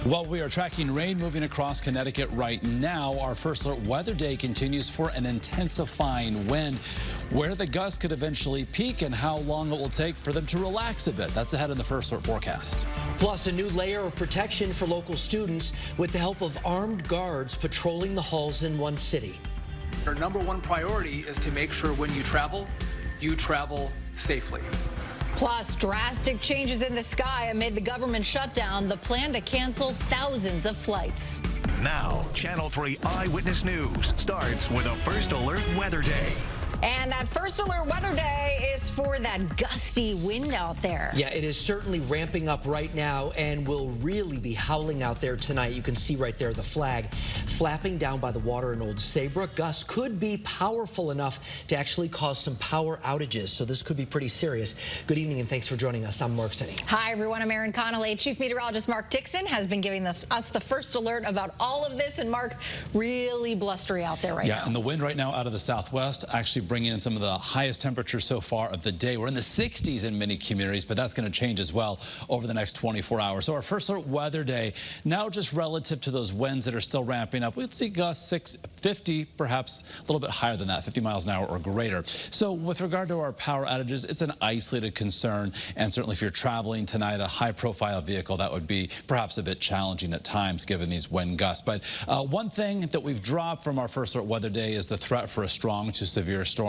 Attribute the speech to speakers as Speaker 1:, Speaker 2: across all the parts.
Speaker 1: Well, we are tracking rain moving across Connecticut right now. Our first alert weather day continues for an intensifying wind. Where the gusts could eventually peak and how long it will take for them to relax a bit. That's ahead in the first alert forecast.
Speaker 2: Plus, a new layer of protection for local students with the help of armed guards patrolling the halls in one city.
Speaker 3: Our #1 priority is to make sure when you travel safely.
Speaker 4: Plus, drastic changes in the sky amid the government shutdown, the plan to cancel thousands of flights.
Speaker 5: Now, Channel 3 Eyewitness News starts with a First Alert Weather Day.
Speaker 4: And that First Alert Weather Day is for that gusty wind out there.
Speaker 2: Yeah, it is certainly ramping up right now and will really be howling out there tonight. You can see right there the flag flapping down by the water in Old Saybrook. Gusts could be powerful enough to actually cause some power outages, so this could be pretty serious. Good evening and thanks for joining us. I'm Mark Zinni.
Speaker 4: Hi, everyone. I'm Erin Connolly. Chief Meteorologist Mark Dixon has been giving us the first alert about all of this. And Mark, really blustery out there right now.
Speaker 1: Yeah, and the wind right now out of the southwest actually bringing in some of the highest temperatures so far of the day. We're in the 60s in many communities, but that's going to change as well over the next 24 hours. So our first alert weather day, now just relative to those winds that are still ramping up, we'll see gusts 50, perhaps a little bit higher than that, 50 miles an hour or greater. So with regard to our power outages, it's an isolated concern. And certainly if you're traveling tonight, a high profile vehicle, that would be perhaps a bit challenging at times given these wind gusts. But one thing that we've dropped from our first alert weather day is the threat for a strong to severe storm.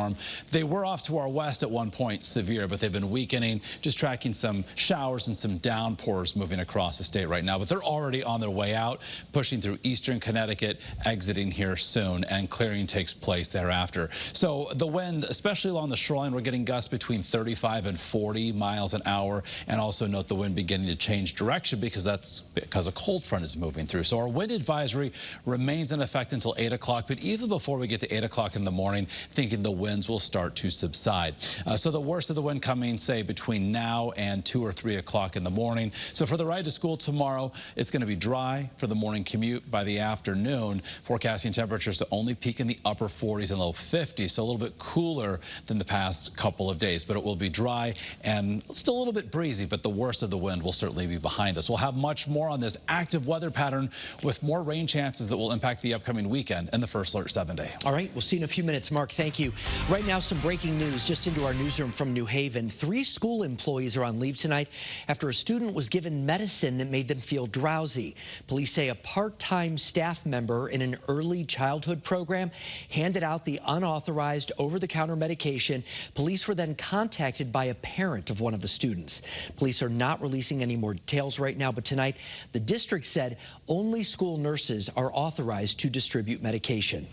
Speaker 1: They were off to our west at one point severe, but they've been weakening, just tracking some showers and some downpours moving across the state right now. But they're already on their way out, pushing through eastern Connecticut, exiting here soon, and clearing takes place thereafter. So the wind, especially along the shoreline, we're getting gusts between 35 and 40 miles an hour. And also note the wind beginning to change direction because a cold front is moving through. So our wind advisory remains in effect until 8 o'clock. But even before we get to 8 o'clock in the morning, thinking the winds will start to subside. So the worst of the wind coming, say, between now and 2 or 3 o'clock in the morning. So for the ride to school tomorrow, it's going to be dry for the morning commute. By the afternoon, forecasting temperatures to only peak in the upper 40s and low 50s, so a little bit cooler than the past couple of days. But it will be dry and still a little bit breezy, but the worst of the wind will certainly be behind us. We'll have much more on this active weather pattern with more rain chances that will impact the upcoming weekend and the First Alert 7-day.
Speaker 2: All right, we'll see you in a few minutes. Mark, thank you. Right now, some breaking news just into our newsroom from New Haven. 3 school employees are on leave tonight after a student was given medicine that made them feel drowsy. Police say a part-time staff member in an early childhood program handed out the unauthorized over-the-counter medication. Police were then contacted by a parent of one of the students. Police are not releasing any more details right now, but tonight the district said only school nurses are authorized to distribute medication.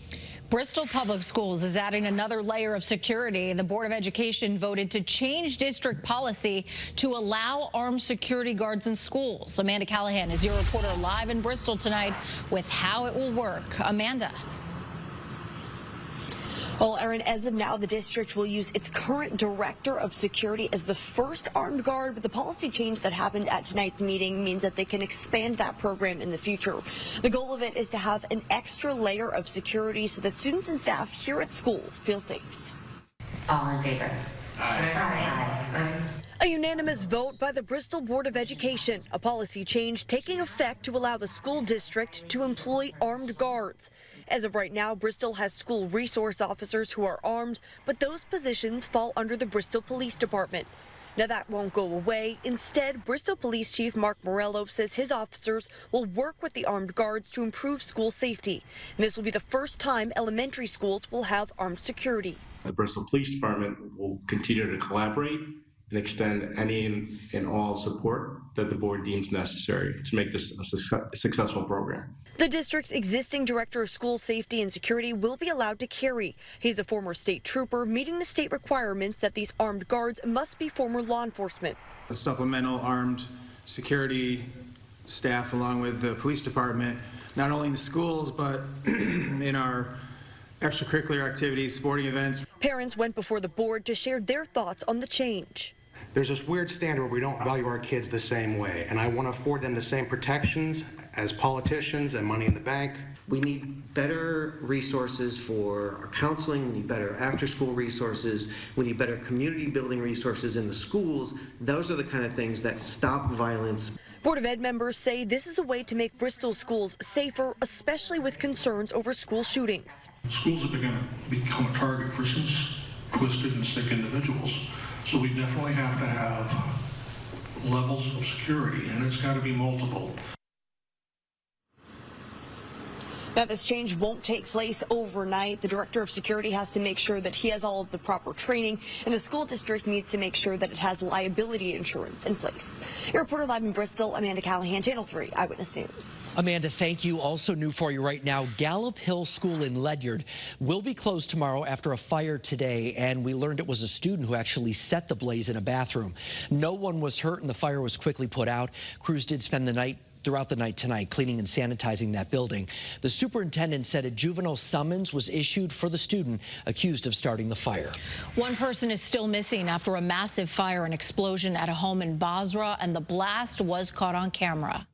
Speaker 4: Bristol Public Schools is adding another layer of security. The Board of Education voted to change district policy to allow armed security guards in schools. Amanda Callahan is your reporter live in Bristol tonight with how it will work. Amanda.
Speaker 6: Well, Erin, as of now, the district will use its current director of security as the first armed guard, but the policy change that happened at tonight's meeting means that they can expand that program in the future. The goal of it is to have an extra layer of security so that students and staff here at school feel safe.
Speaker 7: All in favor? Aye. Aye. Aye.
Speaker 6: A unanimous vote by the Bristol Board of Education, a policy change taking effect to allow the school district to employ armed guards. As of right now, Bristol has school resource officers who are armed, but those positions fall under the Bristol Police Department. Now that won't go away. Instead, Bristol Police Chief Mark Morello says his officers will work with the armed guards to improve school safety. And this will be the first time elementary schools will have armed security.
Speaker 8: The Bristol Police Department will continue to collaborate and extend any and all support that the board deems necessary to make this a successful program.
Speaker 6: The district's existing director of school safety and security will be allowed to carry. He's a former state trooper, meeting the state requirements that these armed guards must be former law enforcement.
Speaker 9: The supplemental armed security staff, along with the police department, not only in the schools, but in our extracurricular activities, sporting events.
Speaker 6: Parents went before the board to share their thoughts on the change.
Speaker 10: There's this weird standard where we don't value our kids the same way, and I want to afford them the same protections as politicians and money in the bank.
Speaker 11: We need better resources for our counseling. We need better after-school resources. We need better community building resources in the schools. Those are the kind of things that stop violence.
Speaker 6: Board of Ed members say this is a way to make Bristol schools safer, especially with concerns over school shootings.
Speaker 12: Schools are going to become a target for some twisted and sick individuals. So we definitely have to have levels of security, and it's got to be multiple.
Speaker 6: Now, this change won't take place overnight. The director of security has to make sure that he has all of the proper training, and the school district needs to make sure that it has liability insurance in place. Your reporter live in Bristol, Amanda Callahan, Channel 3 Eyewitness News.
Speaker 2: Amanda, thank you. Also new for you right now, Gallup Hill School in Ledyard will be closed tomorrow after a fire today, and we learned it was a student who actually set the blaze in a bathroom. No one was hurt, and the fire was quickly put out. Crews did spend the night throughout the night tonight cleaning and sanitizing that building. The superintendent said a juvenile summons was issued for the student accused of starting the fire.
Speaker 4: One person is still missing after a massive fire and explosion at a home in Basra, and the blast was caught on camera.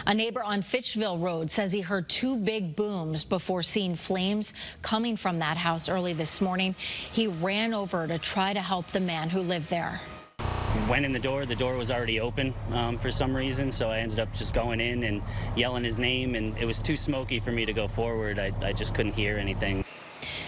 Speaker 4: A neighbor on Fitchville Road says he heard two big booms before seeing flames coming from that house early this morning. He ran over to try to help the man who lived there.
Speaker 13: Went in the door was already open for some reason, so I ended up just going in and yelling his name, and it was too smoky for me to go forward. I just couldn't hear anything.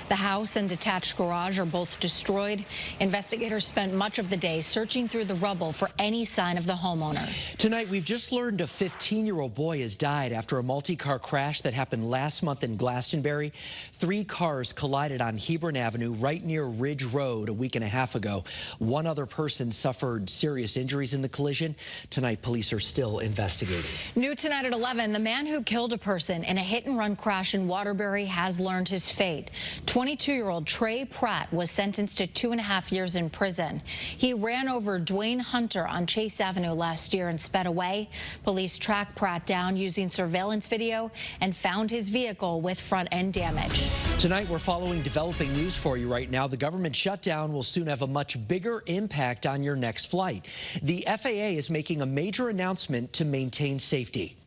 Speaker 4: The house and detached garage are both destroyed. Investigators spent much of the day searching through the rubble for any sign of the homeowner.
Speaker 2: Tonight, we've just learned a 15-year-old boy has died after a multi-car crash that happened last month in Glastonbury. 3 cars collided on Hebron Avenue right near Ridge Road a week and a half ago. One other person suffered serious injuries in the collision. Tonight, police are still investigating.
Speaker 4: New tonight at 11, the man who killed a person in a hit-and-run crash in Waterbury has learned his fate. 22-year-old Trey Pratt was sentenced to 2.5 years in prison. He ran over Dwayne Hunter on Chase Avenue last year and sped away. Police tracked Pratt down using surveillance video and found his vehicle with front-end damage.
Speaker 2: Tonight, we're following developing news for you right now. The government shutdown will soon have a much bigger impact on your next flight. The FAA is making a major announcement to maintain safety.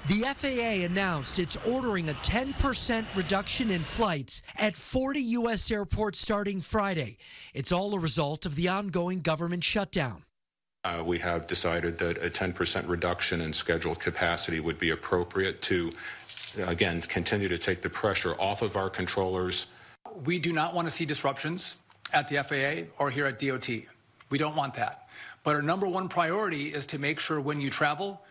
Speaker 2: The FAA announced it's ordering a 10% reduction in flights at 40 U.S. airports starting Friday. It's all a result of the ongoing government shutdown.
Speaker 14: We have decided that a 10% reduction in scheduled capacity would be appropriate to, again, continue to take the pressure off of our controllers.
Speaker 3: We do not want to see disruptions at the FAA or here at DOT. We don't want that. But our number one priority is to make sure when you travel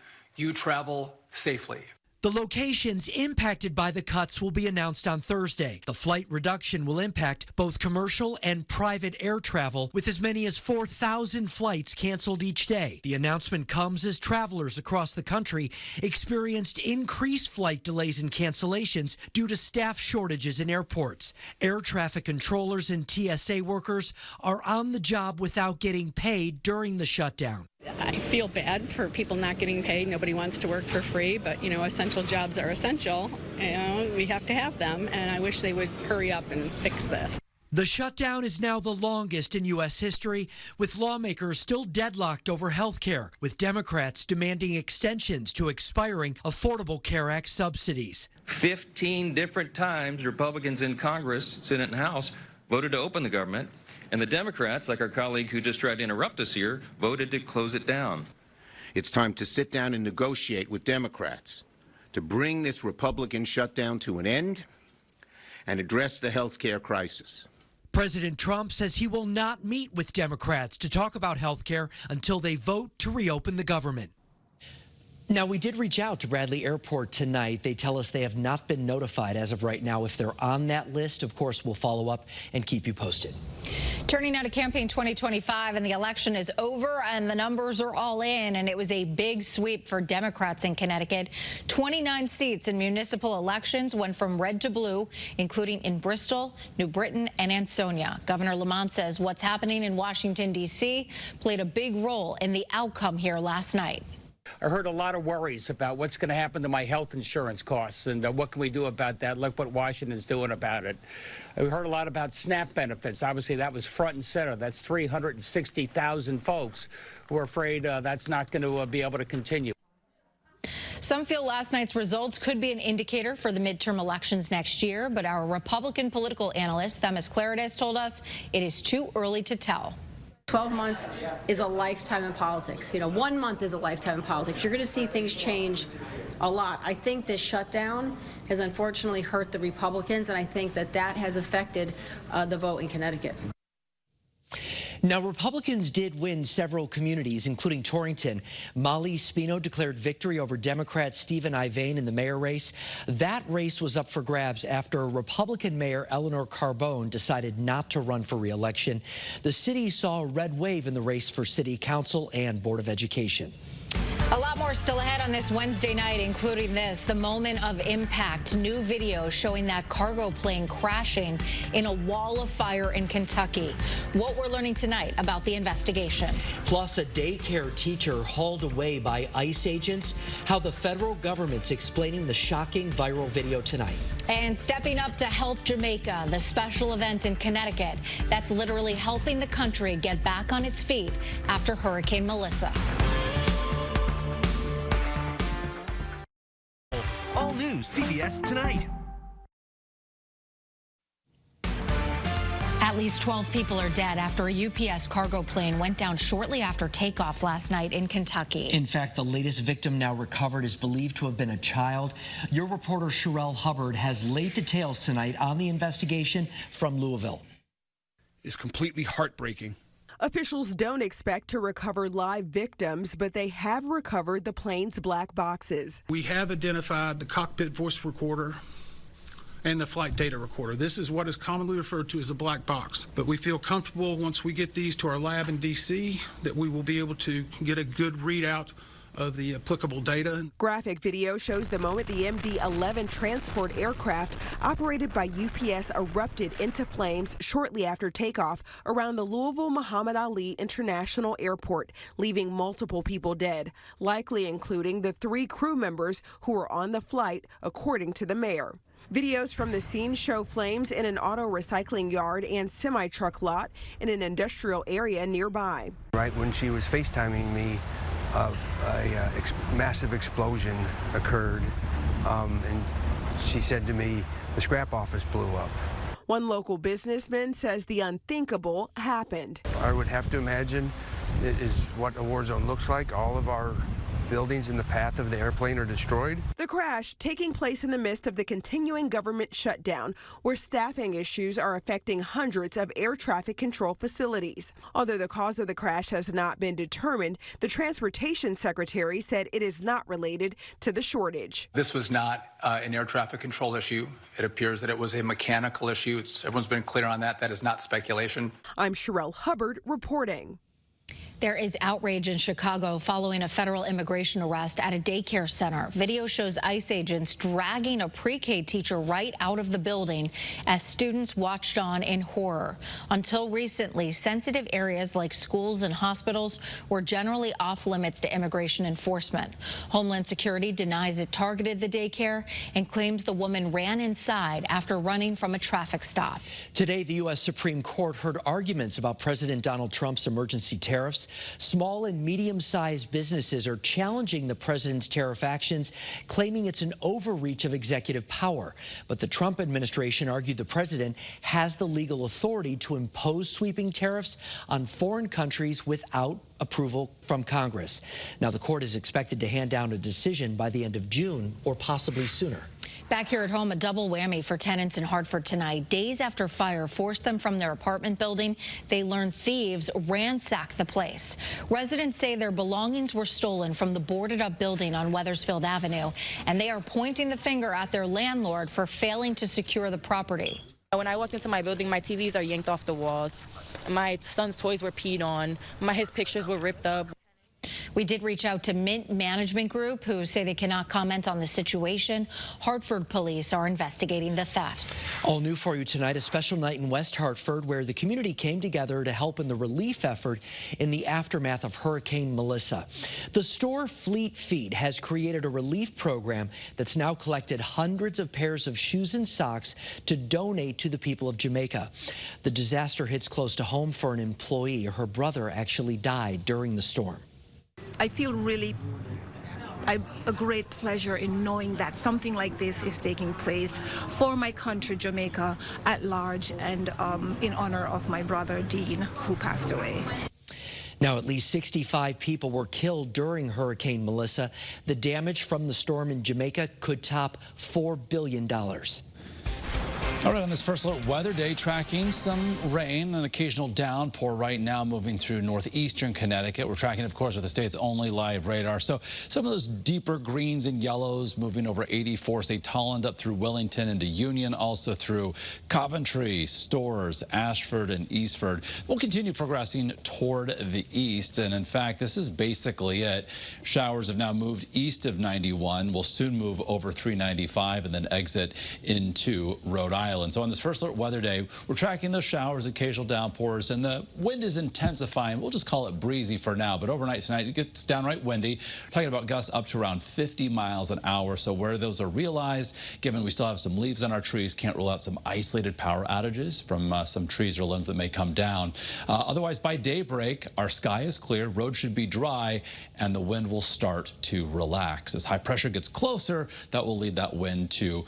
Speaker 3: safely.
Speaker 2: The locations impacted by the cuts will be announced on Thursday. The flight reduction will impact both commercial and private air travel, with as many as 4,000 flights canceled each day. The announcement comes as travelers across the country experienced increased flight delays and cancellations due to staff shortages in airports. Air traffic controllers and TSA workers are on the job without getting paid during the shutdown.
Speaker 15: I feel bad for people not getting paid. Nobody wants to work for free, but, essential jobs are essential. We have to have them, and I wish they would hurry up and fix this.
Speaker 2: The shutdown is now the longest in U.S. history, with lawmakers still deadlocked over health care, with Democrats demanding extensions to expiring Affordable Care Act subsidies.
Speaker 16: 15 different times, Republicans in Congress, Senate and House, voted to open the government. And the Democrats, like our colleague who just tried to interrupt us here, voted to close it down.
Speaker 17: It's time to sit down and negotiate with Democrats to bring this Republican shutdown to an end and address the health care crisis.
Speaker 2: President Trump says he will not meet with Democrats to talk about health care until they vote to reopen the government. Now, we did reach out to Bradley Airport tonight. They tell us they have not been notified as of right now if they're on that list. Of course, we'll follow up and keep you posted.
Speaker 4: Turning now to campaign 2025, and the election is over and the numbers are all in, and it was a big sweep for Democrats in Connecticut. 29 seats in municipal elections went from red to blue, including in Bristol, New Britain, and Ansonia. Governor Lamont says what's happening in Washington, D.C. played a big role in the outcome here last night.
Speaker 18: I heard a lot of worries about what's going to happen to my health insurance costs and what can we do about that. Look what Washington's doing about it. We heard a lot about SNAP benefits. Obviously, that was front and center. That's 360,000 folks who are afraid that's not going to be able to continue.
Speaker 4: Some feel last night's results could be an indicator for the midterm elections next year, but our Republican political analyst, Themis Clarides, told us it is too early to tell.
Speaker 19: 12 months is a lifetime in politics. 1 month is a lifetime in politics. You're going to see things change a lot. I think this shutdown has unfortunately hurt the Republicans, and I think that has affected the vote in Connecticut.
Speaker 2: Now, Republicans did win several communities, including Torrington. Molly Spino declared victory over Democrat Stephen Ivane in the mayor race. That race was up for grabs after Republican Mayor Eleanor Carbone decided not to run for re-election. The city saw a red wave in the race for city council and Board of Education.
Speaker 4: A lot more still ahead on this Wednesday night, including this, the moment of impact. New video showing that cargo plane crashing in a wall of fire in Kentucky. What we're learning tonight about the investigation.
Speaker 2: Plus, a daycare teacher hauled away by ICE agents. How the federal government's explaining the shocking viral video tonight.
Speaker 4: And stepping up to Help Jamaica, the special event in Connecticut that's literally helping the country get back on its feet after Hurricane Melissa.
Speaker 20: All new CBS Tonight.
Speaker 4: At least 12 people are dead after a UPS cargo plane went down shortly after takeoff last night in Kentucky.
Speaker 2: In fact, the latest victim now recovered is believed to have been a child. Your reporter Sherelle Hubbard has late details tonight on the investigation from Louisville.
Speaker 21: It's completely heartbreaking.
Speaker 22: Officials don't expect to recover live victims, but they have recovered the plane's black boxes.
Speaker 23: We have identified the cockpit voice recorder and the flight data recorder. This is what is commonly referred to as a black box. But we feel comfortable once we get these to our lab in D.C. that we will be able to get a good readout of the applicable data.
Speaker 22: Graphic video shows the moment the MD-11 transport aircraft operated by UPS erupted into flames shortly after takeoff around the Louisville Muhammad Ali International Airport, leaving multiple people dead, likely including the 3 crew members who were on the flight, according to the mayor. Videos from the scene show flames in an auto recycling yard and semi-truck lot in an industrial area nearby.
Speaker 24: Right when she was FaceTiming me, a massive explosion occurred, and she said to me, the scrap office blew up.
Speaker 22: One local businessman says the unthinkable happened.
Speaker 24: I would have to imagine it is what a war zone looks like. All of our buildings in the path of the airplane are destroyed.
Speaker 22: The crash taking place in the midst of the continuing government shutdown, where staffing issues are affecting hundreds of air traffic control facilities. Although the cause of the crash has not been determined, the transportation secretary said it is not related to the shortage.
Speaker 3: This was not an air traffic control issue. It appears that it was a mechanical issue. Everyone's been clear on that. That is not speculation.
Speaker 22: I'm Sherelle Hubbard reporting.
Speaker 4: There is outrage in Chicago following a federal immigration arrest at a daycare center. Video shows ICE agents dragging a pre-K teacher right out of the building as students watched on in horror. Until recently, sensitive areas like schools and hospitals were generally off limits to immigration enforcement. Homeland Security denies it targeted the daycare and claims the woman ran inside after running from a traffic stop.
Speaker 2: Today, the U.S. Supreme Court heard arguments about President Donald Trump's emergency tariffs. Small and medium-sized businesses are challenging the president's tariff actions, claiming it's an overreach of executive power. But the Trump administration argued the president has the legal authority to impose sweeping tariffs on foreign countries without approval from Congress. Now, the court is expected to hand down a decision by the end of June or possibly sooner.
Speaker 4: Back here at home, a double whammy for tenants in Hartford tonight. Days after fire forced them from their apartment building, they learned thieves ransacked the place. Residents say their belongings were stolen from the boarded-up building on Wethersfield Avenue, and they are pointing the finger at their landlord for failing to secure the property.
Speaker 25: When I walked into my building, my TVs are yanked off the walls. My son's toys were peed on. His pictures were ripped up.
Speaker 4: We did reach out to Mint Management Group, who say they cannot comment on the situation. Hartford police are investigating the thefts.
Speaker 2: All new for you tonight, a special night in West Hartford where the community came together to help in the relief effort in the aftermath of Hurricane Melissa. The store Fleet Feet has created a relief program that's now collected hundreds of pairs of shoes and socks to donate to the people of Jamaica. The disaster hits close to home for an employee. Her brother actually died during the storm.
Speaker 1: I feel really a great pleasure in knowing that something like this is taking place for my country, Jamaica, at large, and in honor of my brother, Dean, who passed away.
Speaker 2: Now, at least 65 people were killed during Hurricane Melissa. The damage from the storm in Jamaica could top $4 billion.
Speaker 5: All right, on this first look, weather day, tracking some rain, an occasional downpour right now moving through northeastern Connecticut. We're tracking, of course, with the state's only live radar. So some of those deeper greens and yellows moving over 84 St. Holland up through Wellington into Union, also through Coventry, Storrs, Ashford, and Eastford. We'll continue progressing toward the east. And in fact, this is basically it. Showers have now moved east of 91. We'll soon move over 395 and then exit into Rhode Island. So on this first alert weather day, we're tracking those showers, occasional downpours, and the wind is intensifying. We'll just call it breezy for now, but overnight tonight it gets downright windy. We're talking about gusts up to around 50 miles an hour. So where those are realized, given we still have some leaves on our trees, can't rule out some isolated power outages from some trees or limbs that may come down. Otherwise, by daybreak, our sky is clear, roads should be dry, and the wind will start to relax. As high pressure gets closer, that will lead that wind to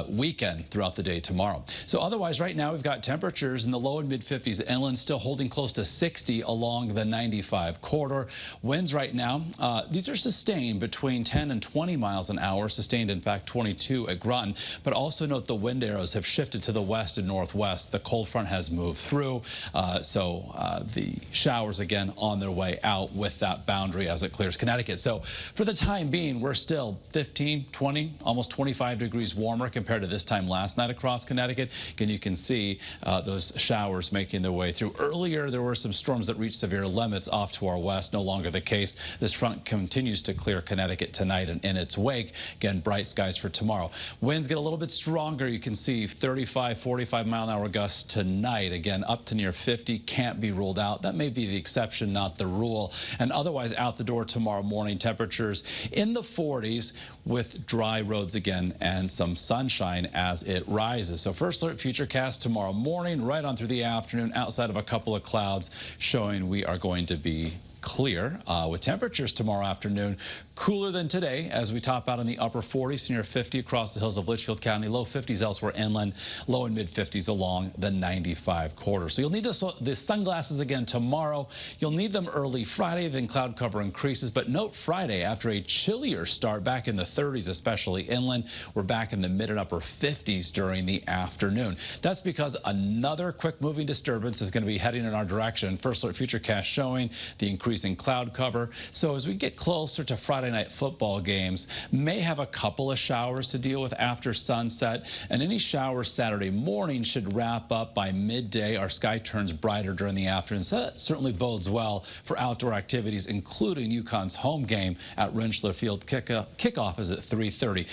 Speaker 5: weaken throughout the day tomorrow. So otherwise, right now, we've got temperatures in the low and mid 50s. Inland still holding close to 60 along the 95 corridor. Winds right now, these are sustained between 10 and 20 miles an hour, sustained, in fact, 22 at Groton. But also note the wind arrows have shifted to the west and northwest. The cold front has moved through, the showers again on their way out with that boundary as it clears Connecticut. So for the time being, we're still 15, 20, almost 25 degrees warmer compared to this time last night across Connecticut. Again, you can see those showers making their way through. Earlier, there were some storms that reached severe limits off to our west. No longer the case. This front continues to clear Connecticut tonight and in its wake. Again, bright skies for tomorrow. Winds get a little bit stronger. You can see 35, 45 mile an hour gusts tonight. Again, up to near 50. Can't be ruled out. That may be the exception, not the rule. And otherwise, out the door tomorrow morning, temperatures in the 40s with dry roads again and some sunshine as it rises. So first alert futurecast tomorrow morning, right on through the afternoon, outside of a couple of clouds, showing we are going to be clear with temperatures tomorrow afternoon cooler than today as we top out in the upper 40s near 50 across the hills of Litchfield County, low 50s elsewhere inland, low and mid 50s along the 95 corridor. So you'll need the sunglasses again tomorrow. You'll need them early Friday, then cloud cover increases. But note Friday, after a chillier start back in the 30s, especially inland, we're back in the mid and upper 50s during the afternoon. That's because another quick moving disturbance is going to be heading in our direction. First alert futurecast showing the increasing cloud cover. So as we get closer to Friday night football games, may have a couple of showers to deal with after sunset, and any showers Saturday morning should wrap up by midday. Our sky turns brighter during the afternoon, so that certainly bodes well for outdoor activities, including UConn's home game at Rentschler Field. Kickoff is at 3:30.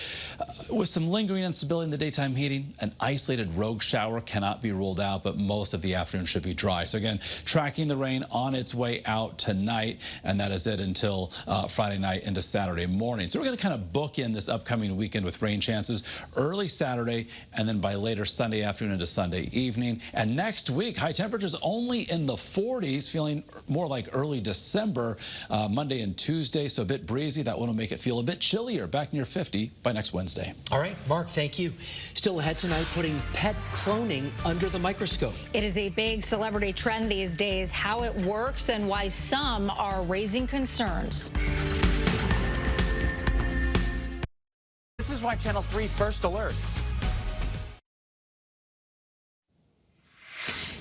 Speaker 5: With some lingering instability in the daytime heating, an isolated rogue shower cannot be ruled out, but most of the afternoon should be dry. So again, tracking the rain on its way out tonight, and that is it until Friday night into Saturday morning. So we're going to kind of book in this upcoming weekend with rain chances early Saturday and then by later Sunday afternoon into Sunday evening. And next week, high temperatures only in the 40s, feeling more like early December, Monday and Tuesday. So a bit breezy. That one will make it feel a bit chillier, back near 50 by next Wednesday.
Speaker 2: All right, Mark, thank you. Still ahead tonight, putting pet cloning under the microscope.
Speaker 4: It is a big celebrity trend these days, how it works and why some are raising concerns.
Speaker 7: This is why Channel 3 first alerts.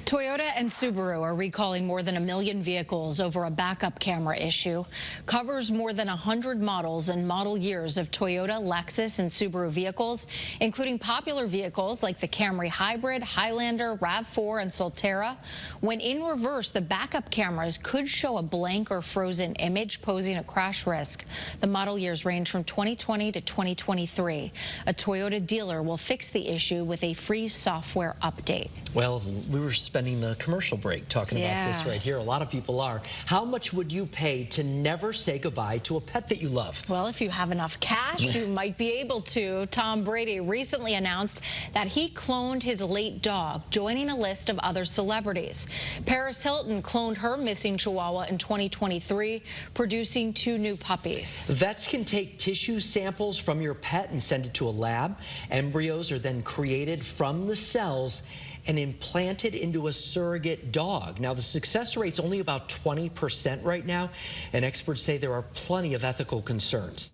Speaker 4: Toyota and Subaru are recalling more than 1 million vehicles over a backup camera issue. Covers more than 100 models and model years of Toyota, Lexus, and Subaru vehicles, including popular vehicles like the Camry Hybrid, Highlander, RAV4, and Solterra. When in reverse, the backup cameras could show a blank or frozen image, posing a crash risk. The model years range from 2020 to 2023. A Toyota dealer will fix the issue with a free software update.
Speaker 2: Well, we were spending the commercial break talking about this right here. A lot of people are. How much would you pay to never say goodbye to a pet that you love?
Speaker 4: Well, if you have enough cash, you might be able to. Tom Brady recently announced that he cloned his late dog, joining a list of other celebrities. Paris Hilton cloned her missing Chihuahua in 2023, producing 2 new puppies.
Speaker 2: Vets can take tissue samples from your pet and send it to a lab. Embryos are then created from the cells and implanted into a surrogate dog. Now, the success rate's only about 20% right now, and experts say there are plenty of ethical concerns.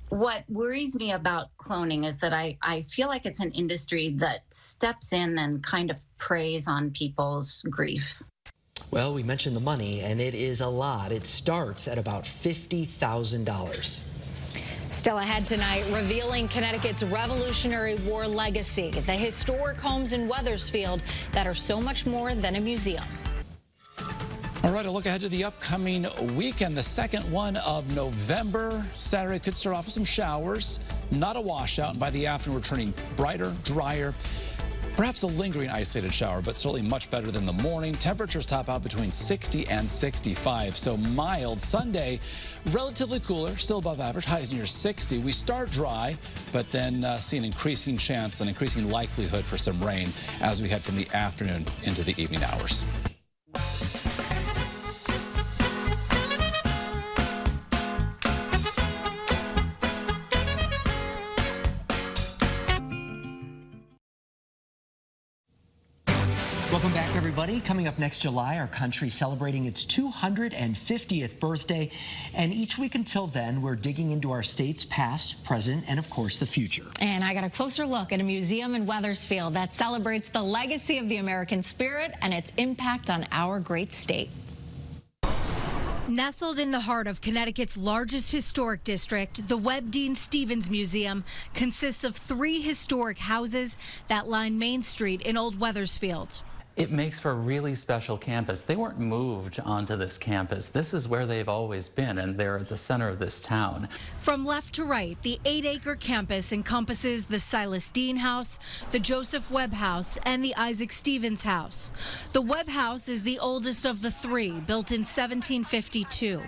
Speaker 8: What worries me about cloning is that I feel like it's an industry that steps in and kind of preys on people's grief.
Speaker 2: Well, we mentioned the money, and it is a lot. It starts at about $50,000.
Speaker 4: Still ahead tonight, revealing Connecticut's Revolutionary War legacy, the historic homes in Wethersfield that are so much more than a museum.
Speaker 5: All right, a look ahead to the upcoming weekend, the second one of November. Saturday could start off with some showers, not a washout, and by the afternoon, we're turning brighter, drier. Perhaps a lingering isolated shower, but certainly much better than the morning. Temperatures top out between 60 and 65, so mild. Sunday, relatively cooler, still above average, highs near 60. We start dry, but then see an increasing chance, an increasing likelihood for some rain as we head from the afternoon into the evening hours.
Speaker 2: Welcome back, everybody. Coming up next July, our country celebrating its 250th birthday. And each week until then, we're digging into our state's past, present, and of course, the future.
Speaker 4: And I got a closer look at a museum in Wethersfield that celebrates the legacy of the American spirit and its impact on our great state.
Speaker 9: Nestled in the heart of Connecticut's largest historic district, the Webb Dean Stevens Museum consists of 3 historic houses that line Main Street in Old Wethersfield.
Speaker 10: It makes for a really special campus. They weren't moved onto this campus. This is where they've always been, and they're at the center of this town.
Speaker 9: From left to right, the 8-acre campus encompasses the Silas Dean House, the Joseph Webb House, and the Isaac Stevens House. The Webb House is the oldest of the 3, built in 1752.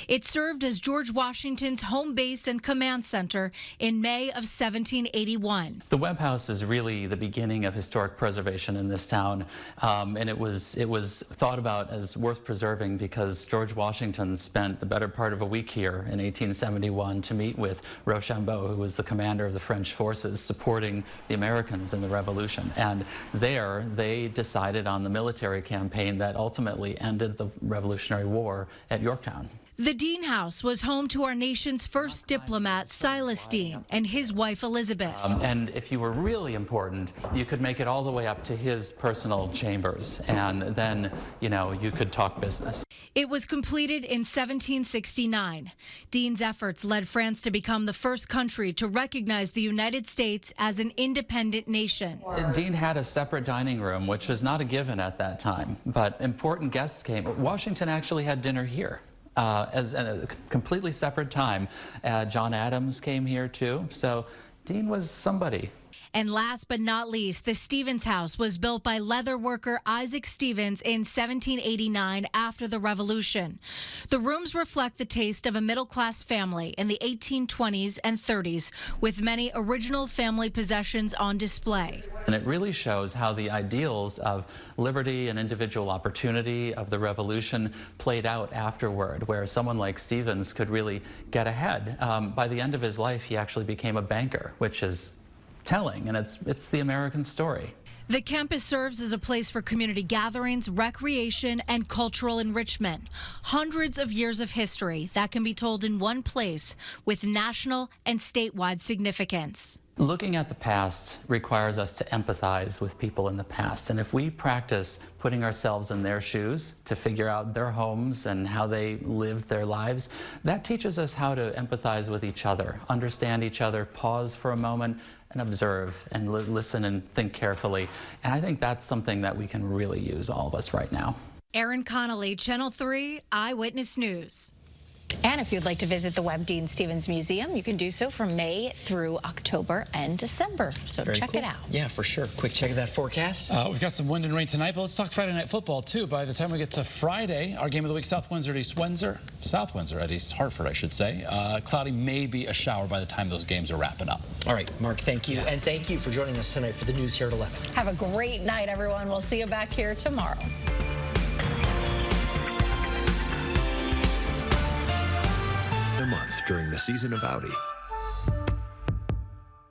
Speaker 9: It served as George Washington's home base and command center in May of 1781.
Speaker 10: The Webb House is really the beginning of historic preservation in this town. And it was thought about as worth preserving because George Washington spent the better part of a week here in 1871 to meet with Rochambeau, who was the commander of the French forces supporting the Americans in the Revolution. And there they decided on the military campaign that ultimately ended the Revolutionary War at Yorktown.
Speaker 9: The Dean House was home to our nation's first diplomat, Silas Dean, and his wife, Elizabeth.
Speaker 10: And if you were really important, you could make it all the way up to his personal chambers, and then, you know, you could talk business.
Speaker 9: It was completed in 1769. Dean's efforts led France to become the first country to recognize the United States as an independent nation.
Speaker 10: Dean had a separate dining room, which was not a given at that time, but important guests came. Washington actually had dinner here. As a completely separate time. John Adams came here too, so Dean was somebody.
Speaker 9: And last but not least, the Stevens House was built by leather worker Isaac Stevens in 1789 after the Revolution. The rooms reflect the taste of a middle-class family in the 1820s and 30s, with many original family possessions on display.
Speaker 10: And it really shows how the ideals of liberty and individual opportunity of the Revolution played out afterward, where someone like Stevens could really get ahead. By the end of his life, he actually became a banker, which is telling, and it's the American story.
Speaker 9: The campus serves as a place for community gatherings, recreation, and cultural enrichment. Hundreds of years of history that can be told in one place with national and statewide significance.
Speaker 10: Looking at the past requires us to empathize with people in the past. And if we practice putting ourselves in their shoes to figure out their homes and how they lived their lives, that teaches us how to empathize with each other, understand each other, pause for a moment and observe and listen and think carefully. And I think that's something that we can really use, all of us, right now.
Speaker 9: Erin, Connolly, Channel 3 Eyewitness News.
Speaker 4: And if you'd like to visit the Webb Dean Stevens Museum, you can do so from May through October and December. So check it out.
Speaker 2: Yeah, for sure. Quick check of that forecast.
Speaker 5: We've got some wind and rain tonight, but let's talk Friday night football too. By the time we get to Friday, our game of the week, South Windsor at East Hartford, I should say. Cloudy, maybe a shower by the time those games are wrapping up.
Speaker 2: All right, Mark, thank you. And thank you for joining us tonight for the news here at 11.
Speaker 4: Have a great night, everyone. We'll see you back here tomorrow.
Speaker 20: A month during the season of Audi.